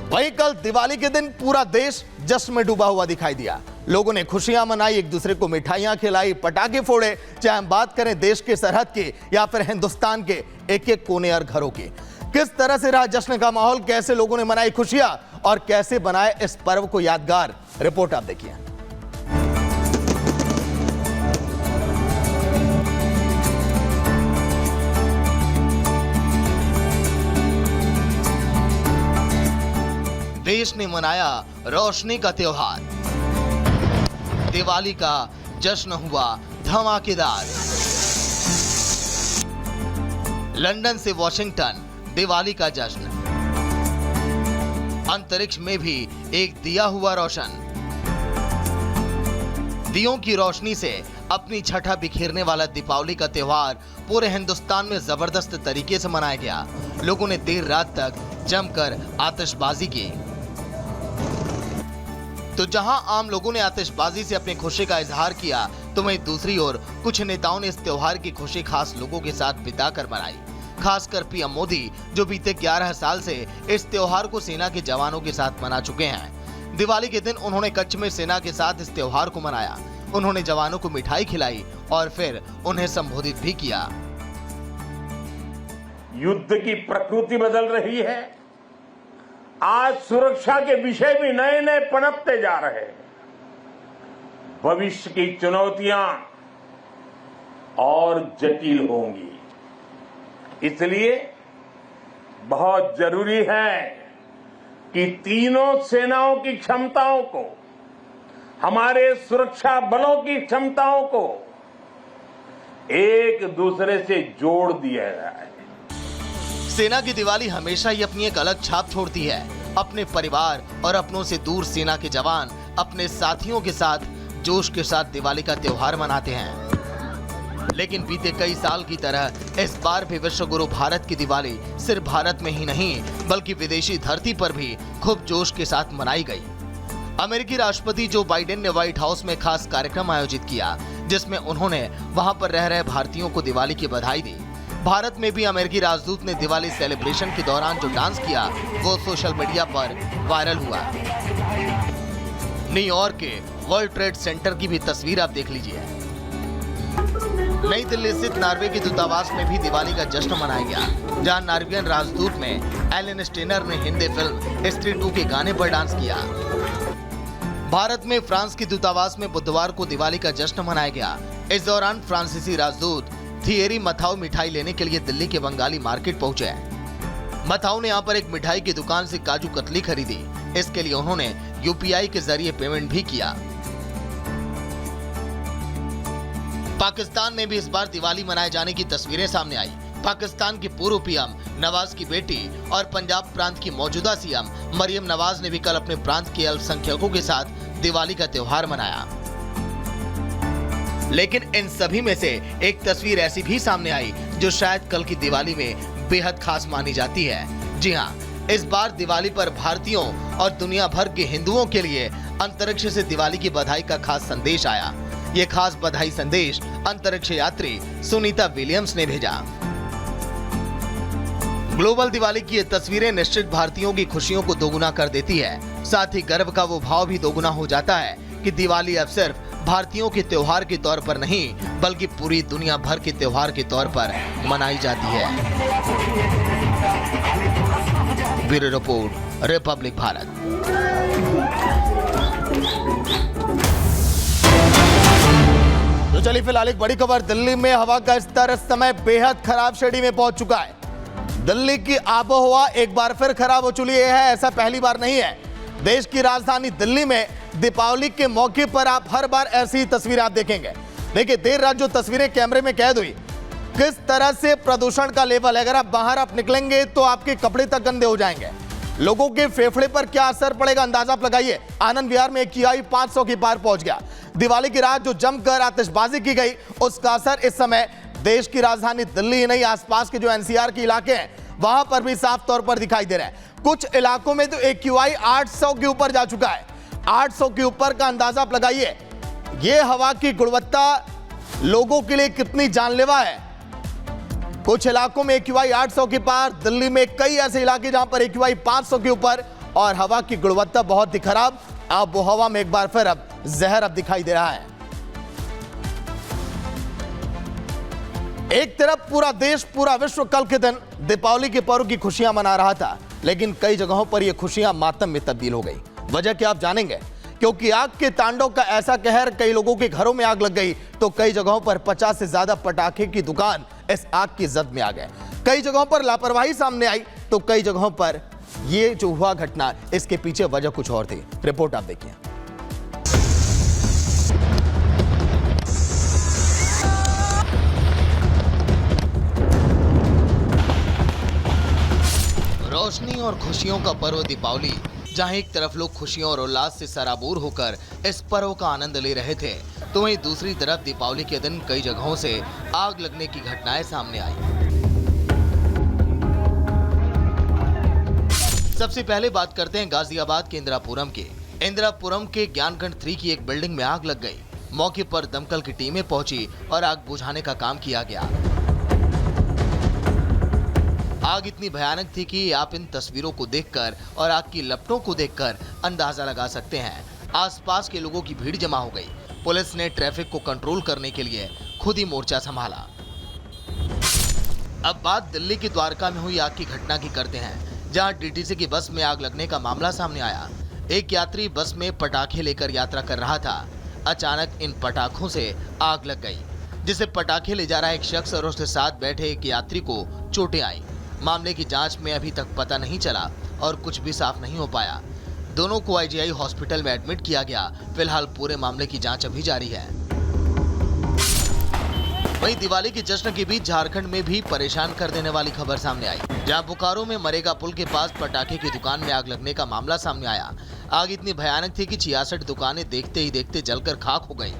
वहीं कल दिवाली के दिन पूरा देश जश्न में डूबा हुआ दिखाई दिया। लोगों ने खुशियां मनाई, एक दूसरे को मिठाइयां खिलाई, पटाखे फोड़े। चाहे हम बात करें देश के सरहद की या फिर हिंदुस्तान के एक एक कोने और घरों की। किस तरह से रहा जश्न का माहौल, कैसे लोगों ने मनाई खुशियां और कैसे बनाए इस पर्व को यादगार, रिपोर्ट आप देखिए। देश ने मनाया रोशनी का त्योहार। दिवाली का जश्न हुआ धमाकेदार। लंदन से वॉशिंगटन, दिवाली का जश्न। अंतरिक्ष में भी एक दिया हुआ रोशन। दियों की रोशनी से अपनी छठा बिखेरने वाला दीपावली का त्योहार पूरे हिंदुस्तान में जबरदस्त तरीके से मनाया गया। लोगों ने देर रात तक जमकर आतिशबाजी की। तो जहां आम लोगों ने आतिशबाजी से अपनी खुशी का इजहार किया, तो वहीं दूसरी ओर कुछ नेताओं ने इस त्योहार की खुशी खास लोगों के साथ बिताकर मनाई। खासकर पीएम मोदी, जो बीते 11 साल से इस त्योहार को सेना के जवानों के साथ मना चुके हैं। दिवाली के दिन उन्होंने कच्छ में सेना के साथ इस त्योहार को मनाया। उन्होंने जवानों को मिठाई खिलाई और फिर उन्हें संबोधित भी किया। युद्ध की प्रकृति बदल रही है। आज सुरक्षा के विषय भी नए नए पनपते जा रहे हैं। भविष्य की चुनौतियां और जटिल होंगी। इसलिए बहुत जरूरी है कि तीनों सेनाओं की क्षमताओं को, हमारे सुरक्षा बलों की क्षमताओं को एक दूसरे से जोड़ दिया जाए। सेना की दिवाली हमेशा ही अपनी एक अलग छाप छोड़ती है। अपने परिवार और अपनों से दूर सेना के जवान अपने साथियों के साथ जोश के साथ दिवाली का त्योहार मनाते हैं। लेकिन बीते कई साल की तरह इस बार भी विश्व गुरु भारत की दिवाली सिर्फ भारत में ही नहीं बल्कि विदेशी धरती पर भी खूब जोश के साथ मनाई गई। अमेरिकी राष्ट्रपति जो बाइडेन ने व्हाइट हाउस में खास कार्यक्रम आयोजित किया, जिसमें उन्होंने वहां पर रह रहे भारतीयों को दिवाली की बधाई दी। भारत में भी अमेरिकी राजदूत ने दिवाली सेलिब्रेशन के दौरान जो डांस किया, वो सोशल मीडिया पर वायरल हुआ। न्यूयॉर्क के वर्ल्ड ट्रेड सेंटर की भी तस्वीर आप देख लीजिए। नई दिल्ली स्थित नॉर्वे के दूतावास में भी दिवाली का जश्न मनाया गया, जहां नॉर्वेजियन राजदूत में एलन स्टेनर ने हिंदी फिल्म स्त्री 2 के गाने पर डांस किया। भारत में फ्रांस के दूतावास में बुधवार को दिवाली का जश्न मनाया गया। इस दौरान फ्रांसीसी राजदूत थियरी मथाऊ मिठाई लेने के लिए दिल्ली के बंगाली मार्केट पहुंचे। मथाऊ ने यहाँ पर एक मिठाई की दुकान से काजू कतली खरीदी। इसके लिए उन्होंने यूपीआई के जरिए पेमेंट भी किया। पाकिस्तान में भी इस बार दिवाली मनाए जाने की तस्वीरें सामने आई। पाकिस्तान के पूर्व पीएम नवाज की बेटी और पंजाब प्रांत की मौजूदा सीएम मरियम नवाज ने भी कल अपने प्रांत के अल्पसंख्यकों के साथ दिवाली का त्योहार मनाया। लेकिन इन सभी में से एक तस्वीर ऐसी भी सामने आई जो शायद कल की दिवाली में बेहद खास मानी जाती है। जी हाँ, इस बार दिवाली पर भारतीयों और दुनिया भर के हिंदुओं के लिए अंतरिक्ष से दिवाली की बधाई का खास संदेश आया। ये खास बधाई संदेश अंतरिक्ष यात्री सुनीता विलियम्स ने भेजा। ग्लोबल दिवाली की ये तस्वीरें निश्चित भारतीयों की खुशियों को दोगुना कर देती है। साथ ही गर्व का वो भाव भी दोगुना हो जाता है कि दिवाली अब सिर्फ भारतीयों के त्योहार के तौर पर नहीं बल्कि पूरी दुनिया भर के त्योहार के तौर पर मनाई जाती है। Bureau report, Republic Bharat. तो चलिए फिलहाल एक बड़ी खबर। दिल्ली में हवा का स्तर इस समय बेहद खराब श्रेणी में पहुंच चुका है। दिल्ली की आबोहवा एक बार फिर खराब हो चुकी है। ऐसा पहली बार नहीं है। देश की राजधानी दिल्ली में दीपावली के मौके पर आप हर बार ऐसी तस्वीरें आप देखेंगे। देखिए, देर रात जो तस्वीरें कैमरे में कैद हुई, किस तरह से प्रदूषण का लेवल है। अगर आप बाहर निकलेंगे तो आपके कपड़े तक गंदे हो जाएंगे। लोगों के फेफड़े पर क्या असर पड़ेगा, अंदाजा आप लगाइए। आनंद विहार में AQI 500 की पार पहुंच गया। दिवाली की रात जो जमकर आतिशबाजी की गई, उसका असर इस समय देश की राजधानी दिल्ली ही नहीं, आसपास के जो NCR के इलाके हैं वहां पर भी साफ तौर पर दिखाई दे रहा है। कुछ इलाकों में तो AQI 800 के ऊपर जा चुका है। 800 के ऊपर का अंदाजा आप लगाइए। यह हवा की गुणवत्ता लोगों के लिए कितनी जानलेवा है। कुछ इलाकों में AQI 800 के पार, दिल्ली में कई ऐसे इलाके जहां पर AQI 500 के ऊपर और हवा की गुणवत्ता बहुत ही खराब। आबो हवा में एक बार फिर अब जहर अब दिखाई दे रहा है। एक तरफ पूरा देश, पूरा विश्व कल के दिन दीपावली के पर्व की खुशियां मना रहा था, लेकिन कई जगहों पर यह खुशियां मातम में तब्दील हो गई। वजह क्या आप जानेंगे, क्योंकि आग के तांडव का ऐसा कहर, कई लोगों के घरों में आग लग गई तो कई जगहों पर 50 से ज्यादा पटाखे की दुकान इस आग की जद में आ गए। कई जगहों पर लापरवाही सामने आई तो कई जगहों पर यह जो हुआ घटना, इसके पीछे वजह कुछ और थी। रिपोर्ट आप देखिए। रोशनी और खुशियों का पर्व दीपावली, जहां एक तरफ लोग खुशियों और उल्लास से सराबोर होकर इस पर्व का आनंद ले रहे थे, तो वहीं दूसरी तरफ दीपावली के दिन कई जगहों से आग लगने की घटनाएं सामने आई। सबसे पहले बात करते हैं गाजियाबाद के इंदिरापुरम की। इंदिरापुरम के ज्ञानगढ़ 3 की एक बिल्डिंग में आग लग गई। मौके पर दमकल की टीमें पहुंची और आग बुझाने का काम किया गया। आग इतनी भयानक थी कि आप इन तस्वीरों को देखकर और आग की लपटों को देखकर अंदाजा लगा सकते हैं। आसपास के लोगों की भीड़ जमा हो गई। पुलिस ने ट्रैफिक को कंट्रोल करने के लिए खुद ही मोर्चा संभाला। अब बात दिल्ली की द्वारका में हुई आग की घटना की करते हैं, जहां डीटीसी की बस में आग लगने का मामला सामने आया। एक यात्री बस में पटाखे लेकर यात्रा कर रहा था। अचानक इन पटाखों से आग लग गई, जिसे पटाखे ले जा रहा एक शख्स और उसके साथ बैठे एक यात्री को चोटें आई। मामले की जांच में अभी तक पता नहीं चला और कुछ भी साफ नहीं हो पाया। दोनों को आईजीआई हॉस्पिटल में एडमिट किया गया। फिलहाल पूरे मामले की जांच अभी जारी है। वहीं दिवाली के जश्न के बीच झारखंड में भी परेशान कर देने वाली खबर सामने आई, जहां बोकारो में मरेगा पुल के पास पटाखे की दुकान में आग लगने का मामला सामने आया। आग इतनी भयानक थी कि 66 दुकानें देखते ही देखते जलकर खाक हो गई।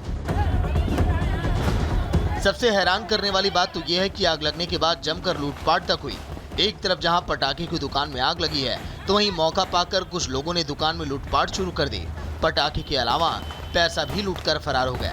सबसे हैरान करने वाली बात तो यह है कि आग लगने के बाद जमकर लूटपाट तक हुई। एक तरफ जहां पटाखे की दुकान में आग लगी है, तो वहीं मौका पाकर कुछ लोगों ने दुकान में लूटपाट शुरू कर दी। पटाखे के अलावा पैसा भी लूटकर फरार हो गए।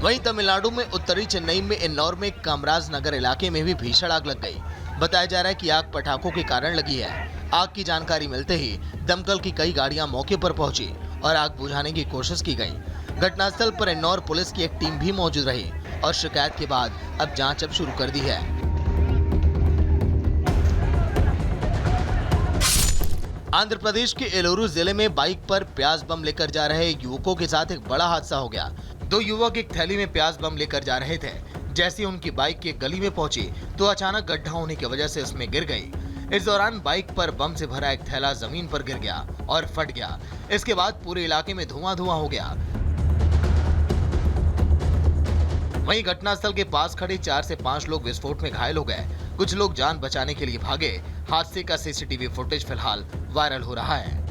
वहीं तमिलनाडु में उत्तरी चेन्नई में इन्नौर में कामराज नगर इलाके में भी भीषण आग लग गई। बताया जा रहा है कि आग पटाखों के कारण लगी है। आग की जानकारी मिलते ही दमकल की कई गाड़ियां मौके पर पहुंची और आग बुझाने की कोशिश की गई। घटनास्थल पर इन्नौर पुलिस की एक टीम भी मौजूद रही और शिकायत के बाद अब जांच शुरू कर दी है। आंध्र प्रदेश के एलोरू जिले में बाइक पर प्याज बम लेकर जा रहे युवकों के साथ एक बड़ा हादसा हो गया। 2 युवक एक थैली में प्याज बम लेकर जा रहे थे। जैसे उनकी बाइक की गली में पहुंची तो अचानक गड्ढा होने की वजह से उसमें गिर गई। इस दौरान बाइक पर बम से भरा एक थैला जमीन पर गिर गया और फट गया। इसके बाद पूरे इलाके में धुआं हो गया। वहीं घटनास्थल के पास खड़े 4 से 5 लोग विस्फोट में घायल हो गए। कुछ लोग जान बचाने के लिए भागे। हादसे का सीसीटीवी फुटेज फिलहाल वायरल हो रहा है।